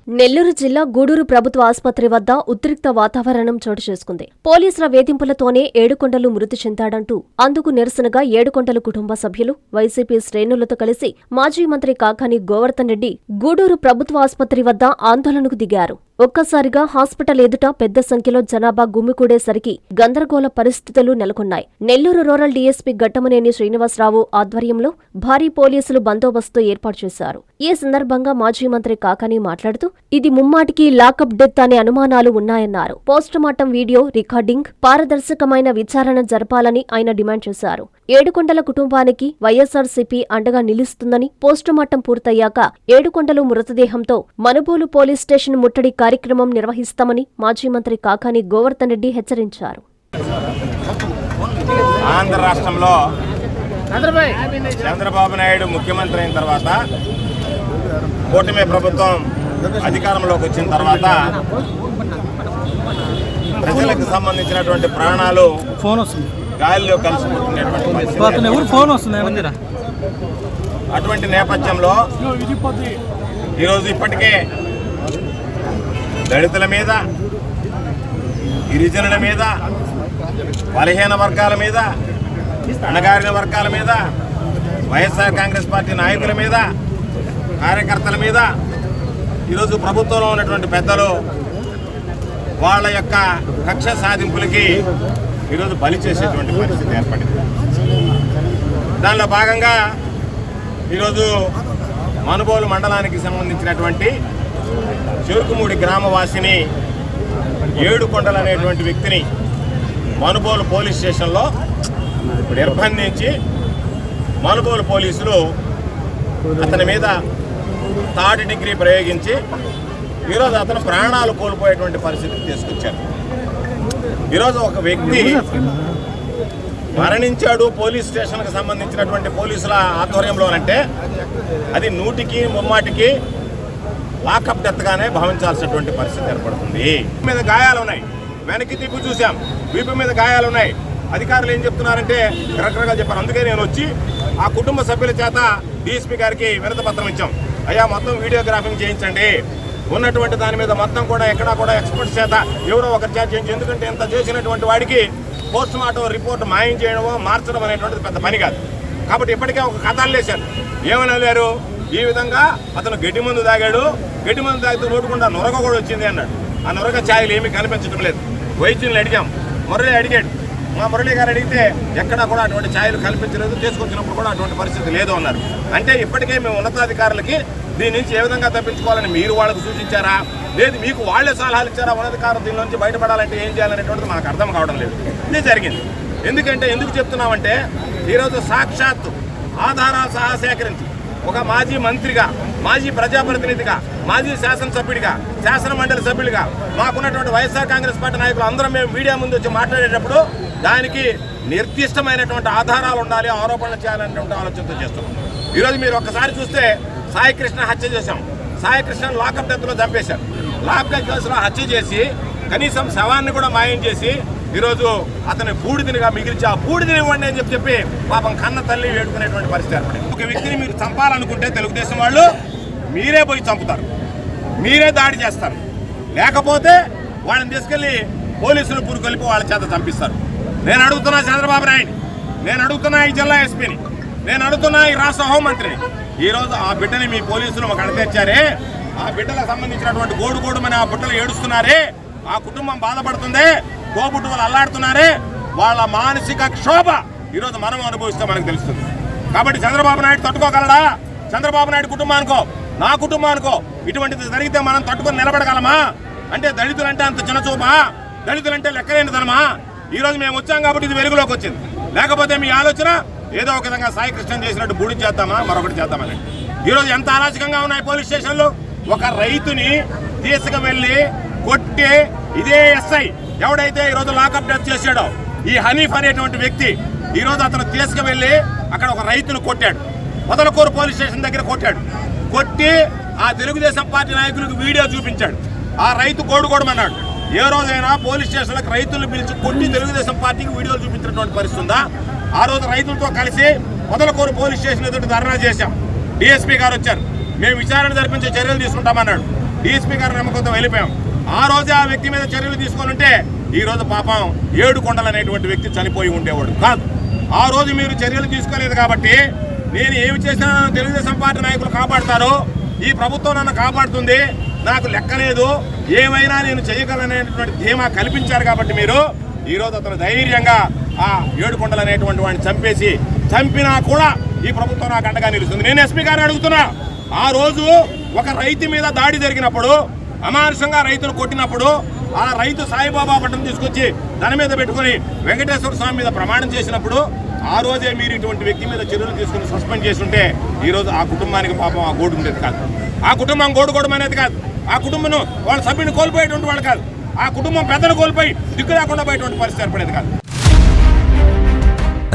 నెల్లూరు జిల్లా గూడూరు ప్రభుత్వ ఆసుపత్రి వద్ద ఉద్రిక్త వాతావరణం చోటు చేసుకుంది. పోలీసుల వేధింపులతోనే ఏడుకొండలు మృతి చెందాడంటూ అందుకు నిరసనగా ఏడుకొండలు కుటుంబ సభ్యులు వైసీపీ శ్రేణులతో కలిసి మాజీ మంత్రి కాకాని గోవర్ధన్ రెడ్డి గూడూరు ప్రభుత్వ ఆసుపత్రి వద్ద ఆందోళనకు దిగారు. ఒక్కసారిగా హాస్పిటల్ ఎదుట పెద్ద సంఖ్యలో జనాభా గుమికూడేసరికి గందరగోళ పరిస్థితులు నెలకొన్నాయి. నెల్లూరు రూరల్ డీఎస్పీ ఘట్టమనేని శ్రీనివాసరావు ఆధ్వర్యంలో భారీ పోలీసులు బందోబస్తు ఏర్పాటు చేశారు. ఈ సందర్భంగా మాజీ మంత్రి కాకాని మాట్లాడుతూ ఇది ముమ్మాటికి లాకప్ డెత్ అనే అనుమానాలు ఉన్నాయన్నారు. పోస్టుమార్టం వీడియో రికార్డింగ్, పారదర్శకమైన విచారణ జరపాలని ఆయన డిమాండ్ చేశారు. ఏడుకొండల కుటుంబానికి వైఎస్ఆర్సీపీ అండగా నిలుస్తుందని, పోస్టుమార్టం పూర్తయ్యాక ఏడుకొండలు మృతదేహంతో మనుబోలు పోలీస్ స్టేషన్ ముట్టడి కార్యక్రమం నిర్వహిస్తామని మాజీ మంత్రి కాకాని గోవర్ధన్ రెడ్డి హెచ్చరించారు. ఆంధ్ర రాష్ట్రంలో చంద్రబాబు నాయుడు ముఖ్యమంత్రి అయిన తర్వాత, కూటమి ప్రభుత్వం అధికారంలోకి వచ్చిన తర్వాత ప్రజలకు సంబంధించినటువంటి ప్రాణాలు గాలిలో కలిసిపోతున్నటువంటి పరిస్థితి. అటువంటి నేపథ్యంలో ఈరోజు ఇప్పటికే దళితుల మీద, గిరిజనుల మీద, బలహీన వర్గాల మీద, అణగారిన వర్గాల మీద, వైఎస్ఆర్ కాంగ్రెస్ పార్టీ నాయకుల మీద, కార్యకర్తల మీద ఈరోజు ప్రభుత్వంలో ఉన్నటువంటి పెద్దలు వాళ్ళ యొక్క కక్ష సాధింపులకి ఈరోజు బలి చేసేటువంటి పరిస్థితి ఏర్పడింది. దానిలో భాగంగా ఈరోజు మనుబోలు మండలానికి సంబంధించినటువంటి చెరుకుమూడి గ్రామవాసిని ఏడుకొండలు అనేటువంటి వ్యక్తిని మనుబోలు పోలీస్ స్టేషన్లో నిర్బంధించి మనుబోలు పోలీసులు అతని మీద థర్డ్ డిగ్రీ ప్రయోగించి ఈరోజు అతను ప్రాణాలు కోల్పోయేటువంటి పరిస్థితికి తీసుకొచ్చారు. ఈరోజు ఒక వ్యక్తి మరణించాడు పోలీస్ స్టేషన్కి సంబంధించినటువంటి పోలీసుల ఆధ్వర్యంలోనంటే అది 100కి 3 లాకప్ డెత్గానే భావించాల్సినటువంటి పరిస్థితి ఏర్పడుతుంది. మీద గాయాలు ఉన్నాయి, వెనక్కి తిప్పి చూసాం, వీపు మీద గాయాలు ఉన్నాయి. అధికారులు ఏం చెప్తున్నారంటే రకరకాలుగా చెప్పారు. అందుకే నేను వచ్చి ఆ కుటుంబ సభ్యుల చేత డీఎస్పీ గారికి వినతి పత్రం ఇచ్చాం. అయ్యా మొత్తం వీడియోగ్రాఫింగ్ చేయించండి, ఉన్నటువంటి దాని మీద మొత్తం కూడా ఎక్కడా కూడా ఎక్స్పర్ట్స్ చేత ఎవరో ఒకరి చేత చేయించి, ఎందుకంటే ఇంత చేసినటువంటి వాడికి పోస్ట్ మార్టం రిపోర్ట్ మాయం చేయడమో మార్చడం అనేటువంటిది పెద్ద పని కాదు. కాబట్టి ఇప్పటికే ఒక కథలు లేశారు. ఏమని వెళ్ళారు, ఈ విధంగా అతను గడ్డి మందు తాగాడు, గడ్డి మందు తాగితే నోటుకుండా నొరగ కూడా వచ్చింది అన్నాడు. ఆ నొరగ ఛాయలు ఏమీ కనిపించడం లేదు. వైద్యుల్ని అడిగాం, మురళి అడిగాడు. మా మురళి గారు అడిగితే ఎక్కడా కూడా అటువంటి ఛాయలు కనిపించలేదు, తీసుకొచ్చినప్పుడు కూడా అటువంటి పరిస్థితి లేదు అన్నారు. అంటే ఇప్పటికే మేము ఉన్నతాధికారులకి దీని నుంచి ఏ విధంగా తప్పించుకోవాలని మీరు వాళ్ళకు సూచించారా, లేదు మీకు వాళ్లే సలహాలు ఇచ్చారా, ఉన్నతాధికారులు దీని నుంచి బయటపడాలంటే ఏం చేయాలనేటువంటిది మనకు అర్థం కావడం లేదు. ఇది జరిగింది. ఎందుకు చెప్తున్నామంటే ఈరోజు సాక్షాత్తు ఆధారాలు సహా సేకరించి ఒక మాజీ మంత్రిగా, మాజీ ప్రజాప్రతినిధిగా, మాజీ శాసనసభ్యుడిగా, శాసన మండలి సభ్యుడిగా మాకున్నటువంటి వైఎస్ఆర్ కాంగ్రెస్ పార్టీ నాయకులు అందరం మేము మీడియా ముందు వచ్చి మాట్లాడేటప్పుడు దానికి నిర్దిష్టమైనటువంటి ఆధారాలు ఉండాలి, ఆరోపణలు చేయాలనేటువంటి ఆలోచనతో చేస్తున్నాం. ఈరోజు మీరు ఒక్కసారి చూస్తే సాయికృష్ణ హత్య చేశాం. సాయికృష్ణను లాకప్ డెత్లో చంపేశారు. లాకప్ కేసులో హత్య చేసి కనీసం శవాన్ని కూడా మాయం చేసి ఈరోజు అతని బూడిదనిగా మిగిల్చి ఆ బూడిదని ఇవ్వండి అని చెప్పి పాపం కన్న తల్లి వేడుకునేటువంటి పరిస్థితి ఏర్పడింది. ఒక వ్యక్తిని మీరు చంపాలనుకుంటే తెలుగుదేశం వాళ్ళు మీరే పోయి చంపుతారు, మీరే దాడి చేస్తారు, లేకపోతే వాళ్ళని తీసుకెళ్లి పోలీసులు పురుకొలిపి వాళ్ళ చేత చంపిస్తారు. నేను అడుగుతున్నా చంద్రబాబు నాయుడు, నేను అడుగుతున్నా ఈ జిల్లా ఎస్పీని, నేను అడుగుతున్నా ఈ రాష్ట్ర హోంమంత్రిని, ఈరోజు ఆ బిడ్డని మీ పోలీసులు ఒక అడతెచ్చారే, ఆ బిడ్డలకు సంబంధించినటువంటి గోడుమని ఆ బిడ్డలు ఏడుస్తున్నారే, ఆ కుటుంబం బాధపడుతుంది, గోబుట్టులు అల్లాడుతున్నారే, వాళ్ళ మానసిక క్షోభ ఈరోజు మనం అనుభవిస్తే మనకు తెలుస్తుంది. కాబట్టి చంద్రబాబు నాయుడు తట్టుకోగలడా? చంద్రబాబు నాయుడు కుటుంబానికో, నా కుటుంబానికో ఇటువంటిది జరిగితే మనం తట్టుకొని నిలబడగలమా? అంటే దళితులంటే అంత చిన్నచూపా? దళితులంటే లెక్కలేనిదనమా? ఈరోజు మేము వచ్చాం కాబట్టి ఇది వెలుగులోకి వచ్చింది. లేకపోతే మీ ఆలోచన ఏదో ఒక విధంగా సాయికృష్ణ చేసినట్టు బూడి చేద్దామా, మరొకటి చేద్దామని. ఈరోజు ఎంత అరాచకంగా ఉన్నాయి పోలీస్ స్టేషన్లు. ఒక రైతుని తీసుకువెళ్ళి కొట్టే ఇదే ఎస్ఐ ఎవడైతే ఈరోజు లాకప్ డెత్ చేశాడో, ఈ హనీఫ్ అనేటువంటి వ్యక్తి ఈరోజు అతను తీసుకువెళ్ళి అక్కడ ఒక రైతును కొట్టాడు. మొదలకూరు పోలీస్ స్టేషన్ దగ్గర కొట్టి ఆ తెలుగుదేశం పార్టీ నాయకులకు వీడియో చూపించాడు. ఆ రైతు గోడుమన్నాడు. ఏ రోజైనా పోలీస్ స్టేషన్లకు రైతులను పిలిచి కొట్టి తెలుగుదేశం పార్టీకి వీడియోలు చూపించినటువంటి పరిస్థితి ఉందా? ఆ రోజు రైతులతో కలిసి మొదలకూరు పోలీస్ స్టేషన్ ఎదుటి ధర్నా చేశాం. డీఎస్పీ గారు వచ్చారు, మేము విచారణ జరిపించే చర్యలు తీసుకుంటామన్నాడు. డీఎస్పీ గారి నమ్మకంతో వెళ్ళిపోయాం. ఆ రోజే ఆ వ్యక్తి మీద చర్యలు తీసుకొని ఉంటే ఈ రోజు పాపం ఏడుకొండలు అనేటువంటి వ్యక్తి చనిపోయి ఉండేవాడు కాదు. ఆ రోజు మీరు చర్యలు తీసుకోలేదు కాబట్టి నేను ఏమి చేసినా తెలుగుదేశం పార్టీ నాయకులు కాపాడుతారు, ఈ ప్రభుత్వం నన్ను కాపాడుతుంది, నాకు లెక్కలేదు, ఏమైనా నేను చేయగలనేటువంటి ధీమా కల్పించారు కాబట్టి మీరు ఈరోజు అతను ధైర్యంగా ఆ ఏడుకొండలు అనేటువంటి వాడిని చంపినా కూడా ఈ ప్రభుత్వం నాకు అండగా నిలుస్తుంది. నేను ఎస్పీ గారిని అడుగుతున్నా, ఆ రోజు ఒక రైతు మీద దాడి జరిగినప్పుడు, అమానుషంగా రైతును కొట్టినప్పుడు ఆ రైతు సాయిబాబా పట్టణం తీసుకొచ్చి దాని మీద పెట్టుకుని వెంకటేశ్వర స్వామి మీద ప్రమాణం చేసినప్పుడు ఆ రోజే మీరు ఇటువంటి వ్యక్తి మీద చర్యలు తీసుకుని సస్పెండ్ చేస్తుంటే ఈరోజు ఆ కుటుంబానికి పాపం ఆ గోడు ఉండేది కాదు, ఆ కుటుంబం గోడుకోవడం అనేది కాదు, ఆ కుటుంబం వాళ్ళ సభ్యుని కోల్పోయేటువంటి వాళ్ళు కాదు, ఆ కుటుంబం పెద్దలు కోల్పోయి దిక్కు లేకుండా పోయేటువంటి పరిస్థితి ఏర్పడేది కాదు.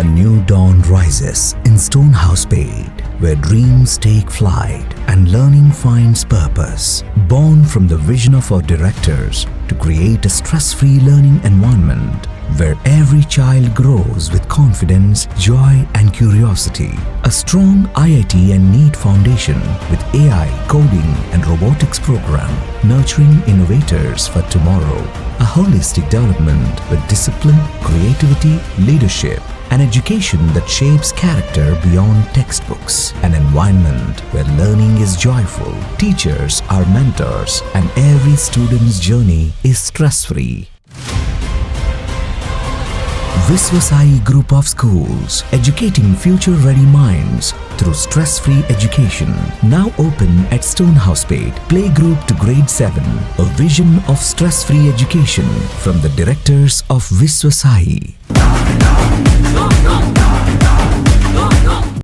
A new dawn rises in Stonehouse Paid, where dreams take flight and learning finds purpose. Born from the vision of our directors to create a stress-free learning environment where every child grows with confidence, joy and curiosity. A strong IIT and NEET foundation with AI, coding and robotics program nurturing innovators for tomorrow. A holistic development with discipline, creativity, leadership, an education that shapes character beyond textbooks, an environment where learning is joyful, teachers are mentors, and every student's journey is stress-free. Viswasai Group of Schools, educating future-ready minds through stress-free education. Now open at Stonehouse Paid, playgroup to grade 7. A vision of stress-free education from the directors of Viswasai.